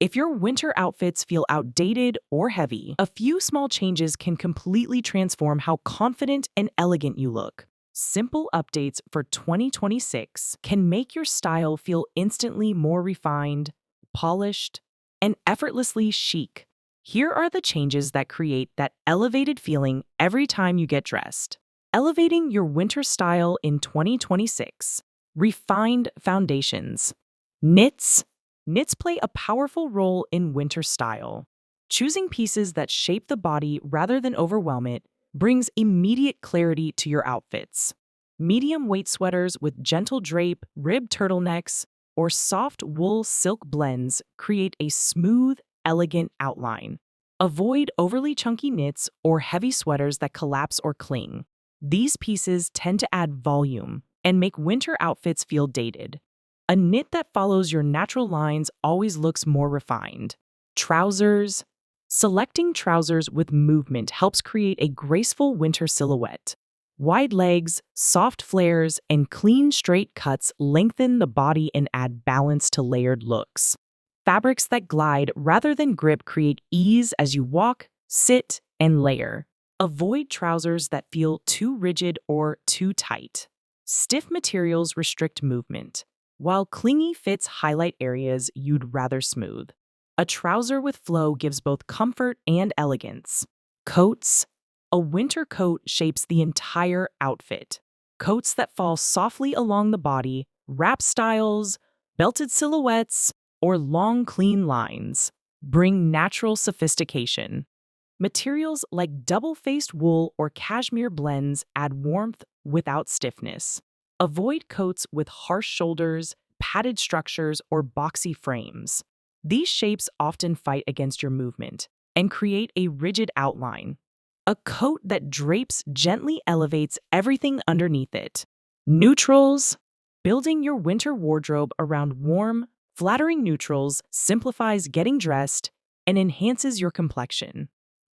If your winter outfits feel outdated or heavy, a few small changes can completely transform how confident and elegant you look. Simple updates for 2026 can make your style feel instantly more refined, polished, and effortlessly chic. Here are the changes that create that elevated feeling every time you get dressed. Elevating your winter style in 2026. Refined foundations. Knits. Knits play a powerful role in winter style. Choosing pieces that shape the body rather than overwhelm it brings immediate clarity to your outfits. Medium weight sweaters with gentle drape, ribbed turtlenecks, or soft wool silk blends create a smooth, elegant outline. Avoid overly chunky knits or heavy sweaters that collapse or cling. These pieces tend to add volume and make winter outfits feel dated. A knit that follows your natural lines always looks more refined. Trousers. Selecting trousers with movement helps create a graceful winter silhouette. Wide legs, soft flares, and clean straight cuts lengthen the body and add balance to layered looks. Fabrics that glide rather than grip create ease as you walk, sit, and layer. Avoid trousers that feel too rigid or too tight. Stiff materials restrict movement, while clingy fits highlight areas you'd rather smooth. A trouser with flow gives both comfort and elegance. Coats. A winter coat shapes the entire outfit. Coats that fall softly along the body, wrap styles, belted silhouettes, or long, clean lines bring natural sophistication. Materials like double-faced wool or cashmere blends add warmth without stiffness. Avoid coats with harsh shoulders, padded structures, or boxy frames. These shapes often fight against your movement and create a rigid outline. A coat that drapes gently elevates everything underneath it. Neutrals. Building your winter wardrobe around warm, flattering neutrals simplifies getting dressed and enhances your complexion.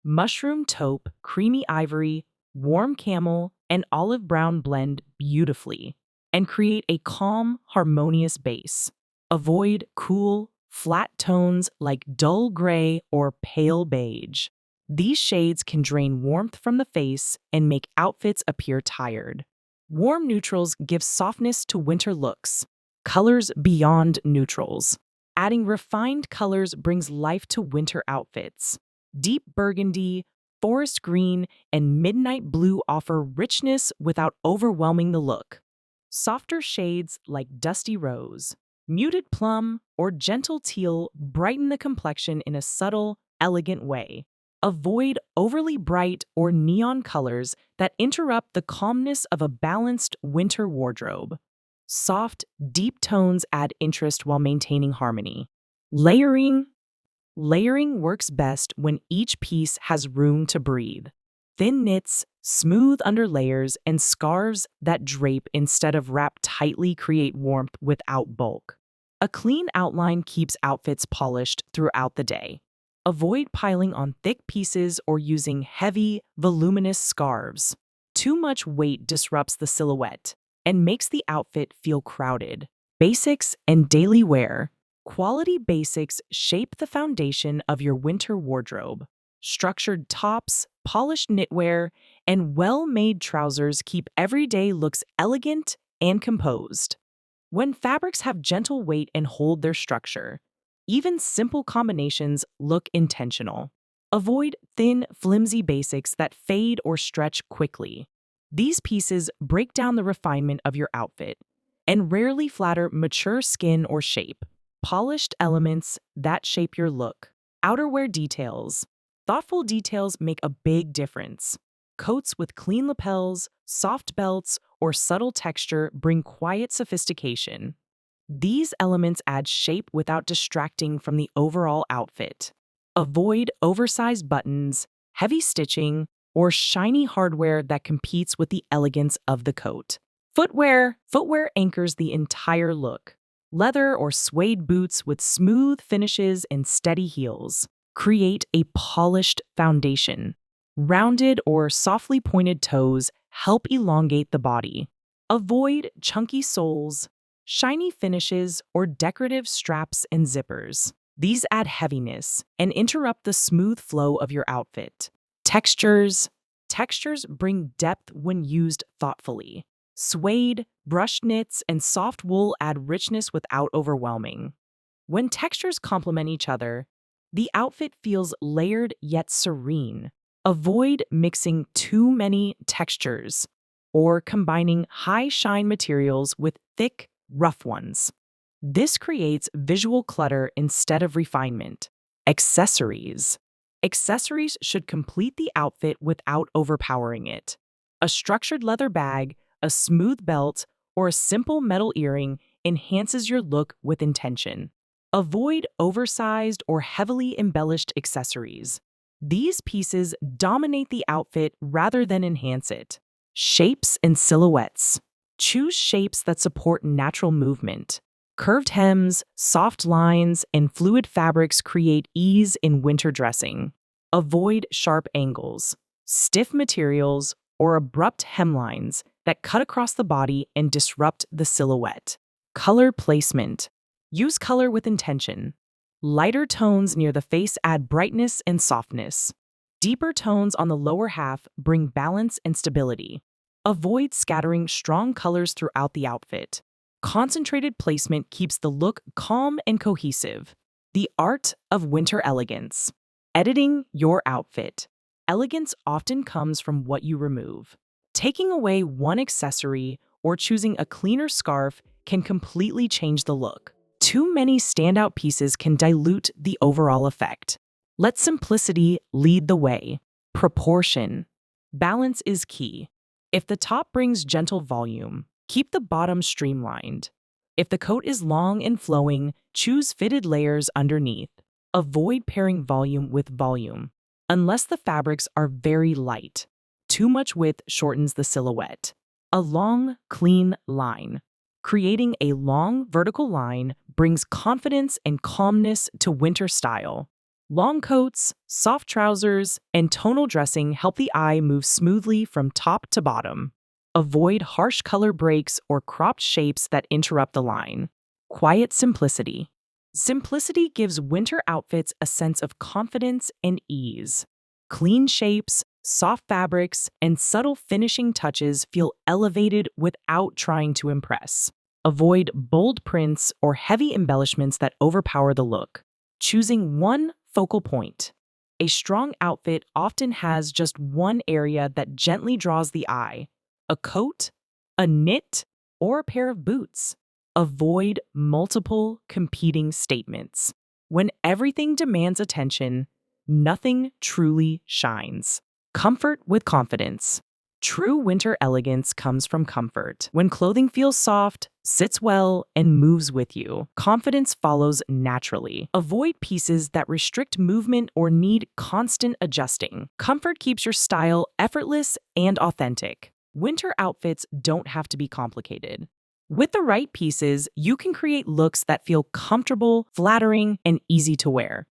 Mushroom taupe, creamy ivory, warm camel, and olive brown blend beautifully and create a calm, harmonious base. Avoid cool, flat tones like dull gray or pale beige. These shades can drain warmth from the face and make outfits appear tired. Warm neutrals give softness to winter looks. Colors beyond neutrals. Adding refined colors brings life to winter outfits. Deep burgundy, forest green, and midnight blue offer richness without overwhelming the look. Softer shades like dusty rose, muted plum, or gentle teal brighten the complexion in a subtle, elegant way. Avoid overly bright or neon colors that interrupt the calmness of a balanced winter wardrobe. Soft, deep tones add interest while maintaining harmony. Layering. Layering works best when each piece has room to breathe. Thin knits, smooth under layers, and scarves that drape instead of wrap tightly create warmth without bulk. A clean outline keeps outfits polished throughout the day. Avoid piling on thick pieces or using heavy, voluminous scarves. Too much weight disrupts the silhouette and makes the outfit feel crowded. Basics and daily wear. Quality basics shape the foundation of your winter wardrobe. Structured tops, polished knitwear, and well-made trousers keep everyday looks elegant and composed. When fabrics have gentle weight and hold their structure, even simple combinations look intentional. Avoid thin, flimsy basics that fade or stretch quickly. These pieces break down the refinement of your outfit and rarely flatter mature skin or shape. Polished elements that shape your look. Outerwear details. Thoughtful details make a big difference. Coats with clean lapels, soft belts, or subtle texture bring quiet sophistication. These elements add shape without distracting from the overall outfit. Avoid oversized buttons, heavy stitching, or shiny hardware that competes with the elegance of the coat. Footwear. Footwear anchors the entire look. Leather or suede boots with smooth finishes and steady heels create a polished foundation. Rounded or softly pointed toes help elongate the body. Avoid chunky soles, shiny finishes, or decorative straps and zippers. These add heaviness and interrupt the smooth flow of your outfit. Textures. Textures bring depth when used thoughtfully. Suede, brushed knits, and soft wool add richness without overwhelming. When textures complement each other, the outfit feels layered yet serene. Avoid mixing too many textures or combining high shine materials with thick, rough ones. This creates visual clutter instead of refinement. Accessories. Accessories should complete the outfit without overpowering it. A structured leather bag, a smooth belt, or a simple metal earring enhances your look with intention. Avoid oversized or heavily embellished accessories. These pieces dominate the outfit rather than enhance it. Shapes and silhouettes. Choose shapes that support natural movement. Curved hems, soft lines, and fluid fabrics create ease in winter dressing. Avoid sharp angles, stiff materials, or abrupt hemlines that cut across the body and disrupt the silhouette. Color placement. Use color with intention. Lighter tones near the face add brightness and softness. Deeper tones on the lower half bring balance and stability. Avoid scattering strong colors throughout the outfit. Concentrated placement keeps the look calm and cohesive. The art of winter elegance. Editing your outfit. Elegance often comes from what you remove. Taking away one accessory or choosing a cleaner scarf can completely change the look. Too many standout pieces can dilute the overall effect. Let simplicity lead the way. Proportion. Balance is key. If the top brings gentle volume, keep the bottom streamlined. If the coat is long and flowing, choose fitted layers underneath. Avoid pairing volume with volume, unless the fabrics are very light. Too much width shortens the silhouette. A long, clean line. Creating a long, vertical line brings confidence and calmness to winter style. Long coats, soft trousers, and tonal dressing help the eye move smoothly from top to bottom. Avoid harsh color breaks or cropped shapes that interrupt the line. Quiet simplicity. Simplicity gives winter outfits a sense of confidence and ease. Clean shapes, soft fabrics, and subtle finishing touches feel elevated without trying to impress. Avoid bold prints or heavy embellishments that overpower the look. Choosing one focal point. A strong outfit often has just one area that gently draws the eye: a coat, a knit, or a pair of boots. Avoid multiple competing statements. When everything demands attention, nothing truly shines. Comfort with confidence. True winter elegance comes from comfort. When clothing feels soft, sits well, and moves with you, confidence follows naturally. Avoid pieces that restrict movement or need constant adjusting. Comfort keeps your style effortless and authentic. Winter outfits don't have to be complicated. With the right pieces, you can create looks that feel comfortable, flattering, and easy to wear.